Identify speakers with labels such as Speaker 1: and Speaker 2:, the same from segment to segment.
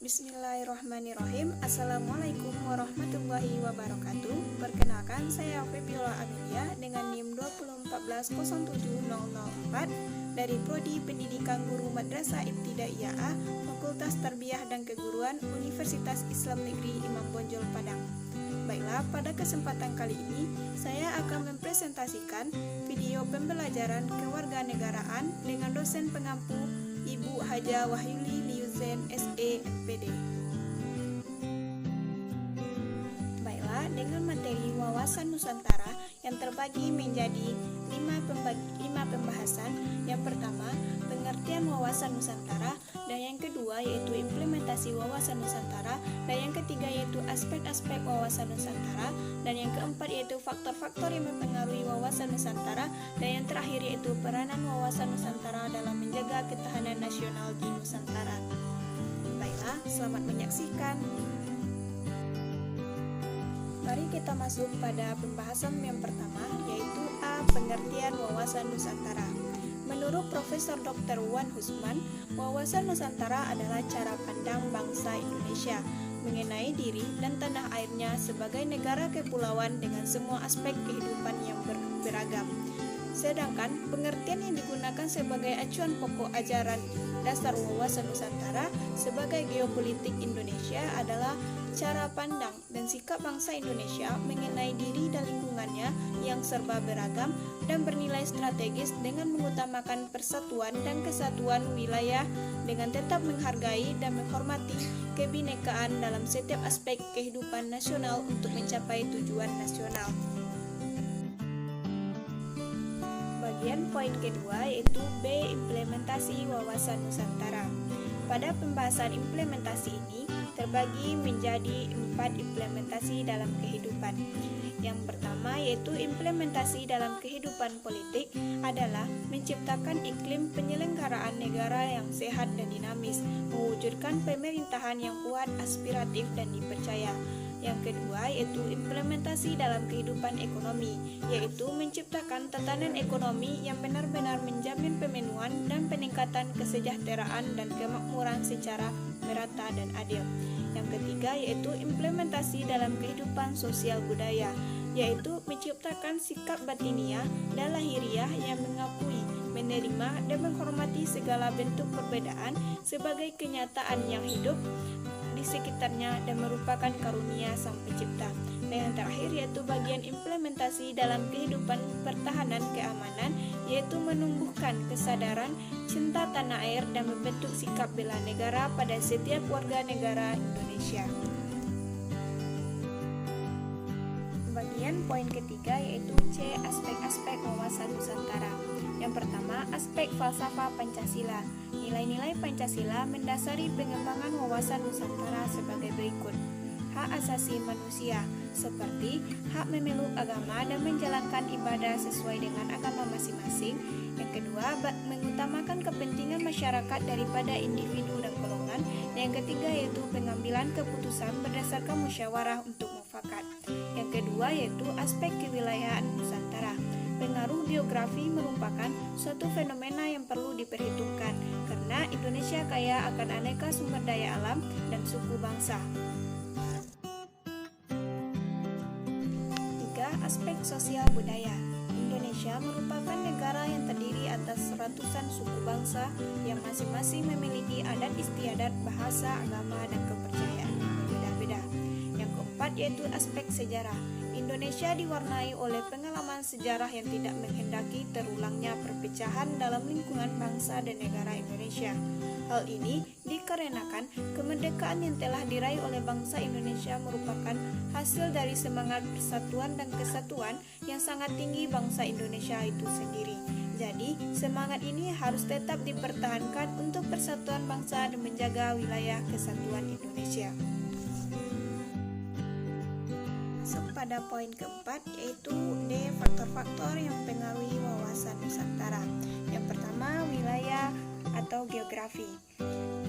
Speaker 1: Bismillahirrahmanirrahim. Assalamualaikum warahmatullahi wabarakatuh. Perkenalkan, saya Febiola Amelia dengan NIM 2014-07004 dari Prodi Pendidikan Guru Madrasah Ibtidaiyah A, Fakultas Tarbiyah dan Keguruan Universitas Islam Negeri Imam Bonjol Padang. Baiklah, pada kesempatan kali ini saya akan mempresentasikan video pembelajaran kewarganegaraan dengan dosen pengampu Ibu Haja Wahyuli Liuzen SE MPD. Baiklah, dengan materi wawasan Nusantara yang terbagi menjadi 5 pembahasan. Yang pertama, pengertian wawasan Nusantara, dan yang kedua yaitu implementasi wawasan Nusantara, dan yang ketiga yaitu aspek-aspek wawasan Nusantara, dan yang keempat yaitu faktor-faktor yang mempengaruhi wawasan Nusantara, dan yang terakhir yaitu peranan wawasan Nusantara dalam menjaga ketahanan nasional di Nusantara. Baiklah, selamat menyaksikan. Mari kita masuk pada pembahasan yang pertama, yaitu A. Pengertian wawasan Nusantara. Menurut Profesor Dr. Wan Husman, wawasan Nusantara adalah cara pandang bangsa Indonesia mengenai diri dan tanah airnya sebagai negara kepulauan dengan semua aspek kehidupan yang beragam. Sedangkan pengertian yang digunakan sebagai acuan pokok ajaran dasar wawasan Nusantara sebagai geopolitik Indonesia adalah cara pandang dan sikap bangsa Indonesia mengenai diri dan lingkungannya yang serba beragam dan bernilai strategis dengan mengutamakan persatuan dan kesatuan wilayah dengan tetap menghargai dan menghormati kebinekaan dalam setiap aspek kehidupan nasional untuk mencapai tujuan nasional. Bagian poin kedua yaitu B. Implementasi wawasan Nusantara. Pada pembahasan implementasi ini terbagi menjadi 4 implementasi dalam kehidupan. Yang pertama yaitu implementasi dalam kehidupan politik adalah menciptakan iklim penyelenggaraan negara yang sehat dan dinamis, mewujudkan pemerintahan yang kuat, aspiratif dan dipercaya. Yang kedua yaitu implementasi dalam kehidupan ekonomi, yaitu menciptakan tatanan ekonomi yang benar-benar menjamin pemenuhan dan peningkatan kesejahteraan dan kemakmuran secara merata dan adil. Yang ketiga yaitu implementasi dalam kehidupan sosial budaya, yaitu menciptakan sikap batiniah dan lahiriah yang mengakui, menerima dan menghormati segala bentuk perbedaan sebagai kenyataan yang hidup di sekitarnya dan merupakan karunia Sang Pencipta. Dan yang terakhir yaitu bagian implementasi dalam kehidupan pertahanan keamanan, yaitu menumbuhkan kesadaran cinta tanah air dan membentuk sikap bela negara pada setiap warga negara Indonesia. Bagian poin ketiga yaitu C. Aspek-aspek wawasan Nusantara. Yang pertama, aspek falsafah Pancasila. Nilai-nilai Pancasila mendasari pengembangan wawasan Nusantara sebagai berikut. Hak asasi manusia, seperti hak memeluk agama dan menjalankan ibadah sesuai dengan agama masing-masing. Yang kedua, mengutamakan kepentingan masyarakat daripada individu dan golongan. Yang ketiga yaitu pengambilan keputusan berdasarkan musyawarah untuk mufakat. Yang kedua yaitu aspek kewilayahan Nusantara. Pengaruh geografi merupakan suatu fenomena yang perlu diperhitungkan karena Indonesia kaya akan aneka sumber daya alam dan suku bangsa. 3. Aspek sosial budaya. Indonesia merupakan negara yang terdiri atas ratusan suku bangsa yang masing-masing memiliki adat istiadat, bahasa, agama, dan kepercayaan yang berbeda-beda. Yang keempat yaitu aspek sejarah. Indonesia diwarnai oleh pengalaman sejarah yang tidak menghendaki terulangnya perpecahan dalam lingkungan bangsa dan negara Indonesia. Hal ini dikarenakan kemerdekaan yang telah diraih oleh bangsa Indonesia merupakan hasil dari semangat persatuan dan kesatuan yang sangat tinggi bangsa Indonesia itu sendiri. Jadi, semangat ini harus tetap dipertahankan untuk persatuan bangsa dan menjaga wilayah kesatuan Indonesia. Pada poin keempat yaitu D. Faktor-faktor yang mempengaruhi wawasan Nusantara. Yang pertama, wilayah atau geografi.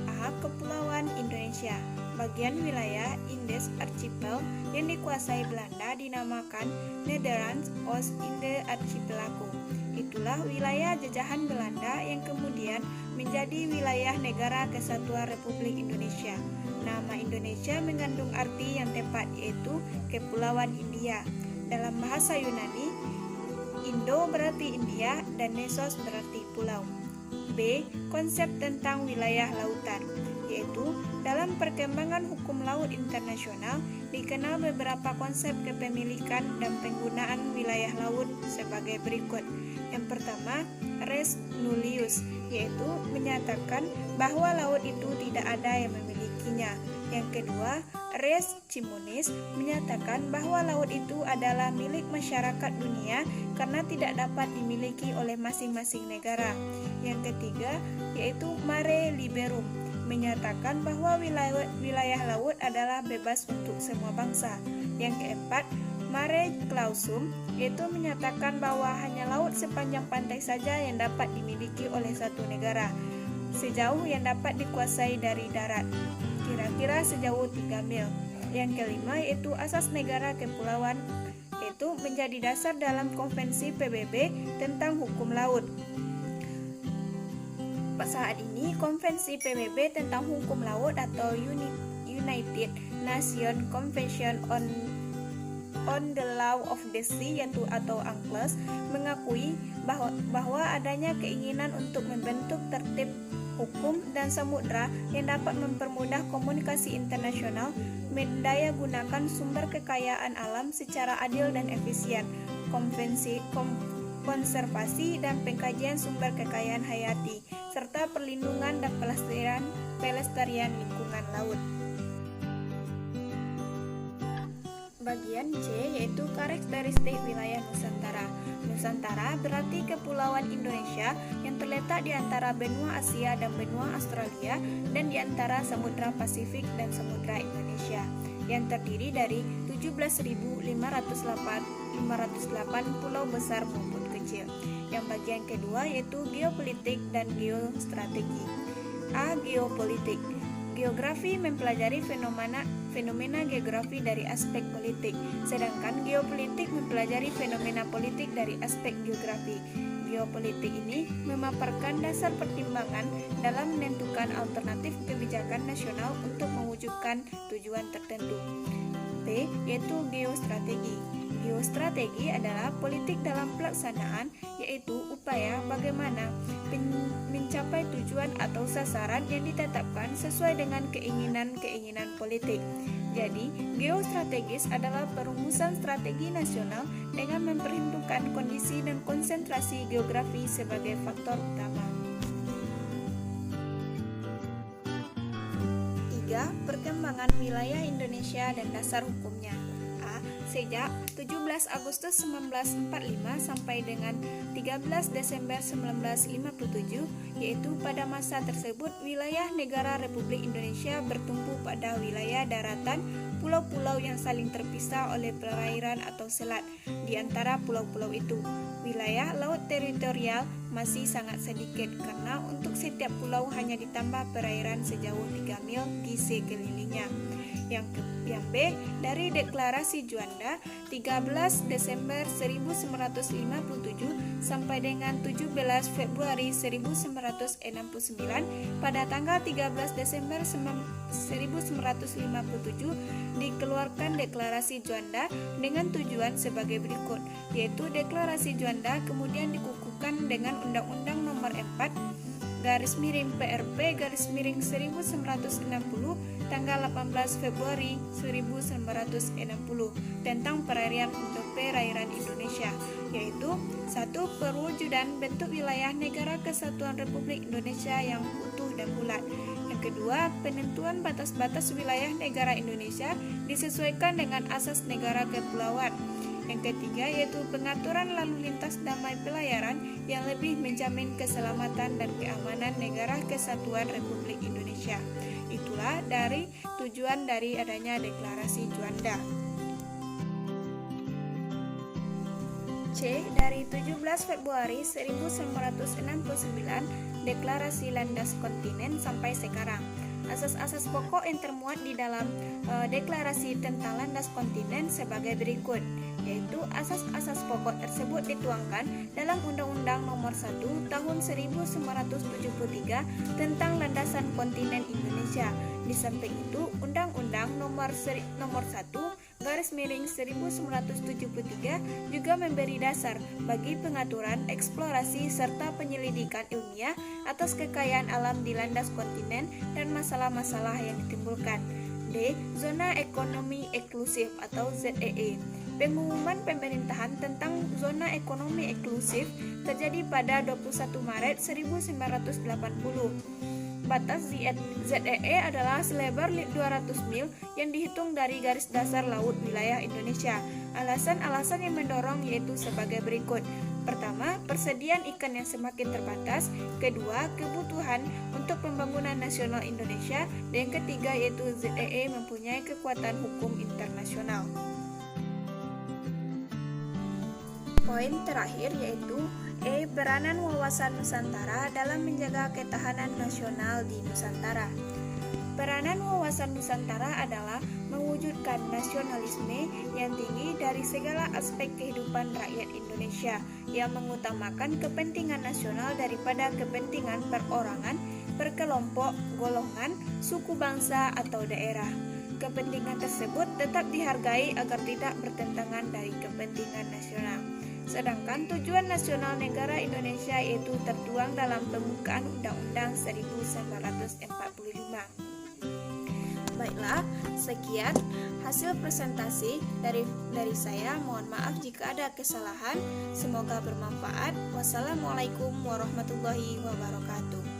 Speaker 1: A. Kepulauan Indonesia. Bagian wilayah Indes Archipel yang dikuasai Belanda dinamakan Nederlands Oost-Indische Archipelago. itulah wilayah jajahan Belanda yang kemudian menjadi wilayah Negara Kesatuan Republik Indonesia. Nama Indonesia mengandung arti yang tepat, yaitu Kepulauan India. Dalam bahasa Yunani, Indo berarti India dan Nesos berarti pulau. B. Konsep tentang wilayah lautan, yaitu dalam perkembangan hukum laut internasional dikenal beberapa konsep kepemilikan dan penggunaan wilayah laut sebagai berikut. Yang pertama, res nullius, yaitu menyatakan bahwa laut itu tidak ada yang memilikinya. Yang kedua, res communis, menyatakan bahwa laut itu adalah milik masyarakat dunia karena tidak dapat dimiliki oleh masing-masing negara. Yang ketiga, yaitu mare liberum, menyatakan bahwa wilayah laut adalah bebas untuk semua bangsa. Yang keempat, mare clausum, yaitu menyatakan bahwa hanya laut sepanjang pantai saja yang dapat dimiliki oleh satu negara, sejauh yang dapat dikuasai dari darat, kira-kira sejauh 3 mil. Yang kelima yaitu asas negara kepulauan, yaitu menjadi dasar dalam konvensi PBB tentang hukum laut. Saat ini konvensi PBB tentang hukum laut atau United Nations Convention on the Law of the Sea atau UNCLOS mengakui bahwa adanya keinginan untuk membentuk tertib hukum dan samudra yang dapat mempermudah komunikasi internasional, mendaya gunakan sumber kekayaan alam secara adil dan efisien, konservasi dan pengkajian sumber kekayaan hayati, serta perlindungan dan pelestarian lingkungan laut. Bagian C yaitu karakteristik wilayah Nusantara. Nusantara berarti kepulauan Indonesia yang terletak di antara benua Asia dan benua Australia dan di antara Samudra Pasifik dan Samudra Indonesia, yang terdiri dari 17.508 pulau besar maupun kecil. Yang bagian kedua yaitu geopolitik dan geostrategi. A. Geopolitik. Geografi mempelajari fenomena geografi dari aspek politik, sedangkan geopolitik mempelajari fenomena politik dari aspek geografi. Geopolitik ini memaparkan dasar pertimbangan dalam menentukan alternatif kebijakan nasional untuk mewujudkan tujuan tertentu. B. Yaitu geostrategi. Geostrategi adalah politik dalam pelaksanaan, yaitu upaya bagaimana mencapai tujuan atau sasaran yang ditetapkan sesuai dengan keinginan-keinginan politik. Jadi, geostrategis adalah perumusan strategi nasional dengan memperhitungkan kondisi dan konsentrasi geografi sebagai faktor utama. 3. Perkembangan wilayah Indonesia dan dasar hukumnya. Sejak 17 Agustus 1945 sampai dengan 13 Desember 1957, yaitu pada masa tersebut wilayah negara Republik Indonesia bertumpu pada wilayah daratan, pulau-pulau yang saling terpisah oleh perairan atau selat. Di antara pulau-pulau itu, wilayah laut teritorial masih sangat sedikit karena untuk setiap pulau hanya ditambah perairan sejauh 3 mil di sekelilingnya. Yang B, dari Deklarasi Juanda 13 Desember 1957 sampai dengan 17 Februari 1969, pada tanggal 13 Desember 1957 dikeluarkan Deklarasi Juanda dengan tujuan sebagai berikut, yaitu Deklarasi Juanda kemudian dikukuhkan dengan Undang-Undang Nomor 4 PRP 1960 tanggal 18 Februari 1960 tentang perairan Indonesia, yaitu 1. Perwujudan bentuk wilayah Negara Kesatuan Republik Indonesia yang utuh dan bulat. Yang kedua, penentuan batas-batas wilayah negara Indonesia disesuaikan dengan asas negara kepulauan. Yang ketiga yaitu pengaturan lalu lintas damai pelayaran yang lebih menjamin keselamatan dan keamanan Negara Kesatuan Republik Indonesia. Itulah dari tujuan dari adanya Deklarasi Juanda. C. Dari 17 Februari 1969 Deklarasi Landas Kontinen sampai sekarang. Asas-asas pokok yang termuat di dalam deklarasi tentang landas kontinen sebagai berikut. yaitu asas-asas pokok tersebut dituangkan dalam Undang-Undang Nomor 1 Tahun 1973 tentang Landasan Kontinen Indonesia. Di samping itu, Undang-Undang Nomor 1/1973 juga memberi dasar bagi pengaturan eksplorasi serta penyelidikan ilmiah atas kekayaan alam di landas kontinen dan masalah-masalah yang ditimbulkan. D. Zona Ekonomi Eksklusif atau ZEE. Pengumuman pemerintahan tentang zona ekonomi eksklusif terjadi pada 21 Maret 1980. Batas ZEE adalah selebar 200 mil yang dihitung dari garis dasar laut wilayah Indonesia. Alasan-alasan yang mendorong yaitu sebagai berikut. Pertama, persediaan ikan yang semakin terbatas. Kedua, kebutuhan untuk pembangunan nasional Indonesia. Dan yang ketiga yaitu ZEE mempunyai kekuatan hukum internasional. Poin terakhir yaitu E. Peranan wawasan Nusantara dalam menjaga ketahanan nasional di Nusantara. Peranan wawasan Nusantara adalah mewujudkan nasionalisme yang tinggi dari segala aspek kehidupan rakyat Indonesia yang mengutamakan kepentingan nasional daripada kepentingan perorangan, perkelompok, golongan, suku bangsa, atau daerah. Kepentingan tersebut tetap dihargai agar tidak bertentangan dari kepentingan nasional. Sedangkan tujuan nasional negara Indonesia yaitu tertuang dalam pembukaan Undang-Undang 1945. Baiklah, sekian hasil presentasi dari saya. Mohon maaf jika ada kesalahan. Semoga bermanfaat. Wassalamualaikum warahmatullahi wabarakatuh.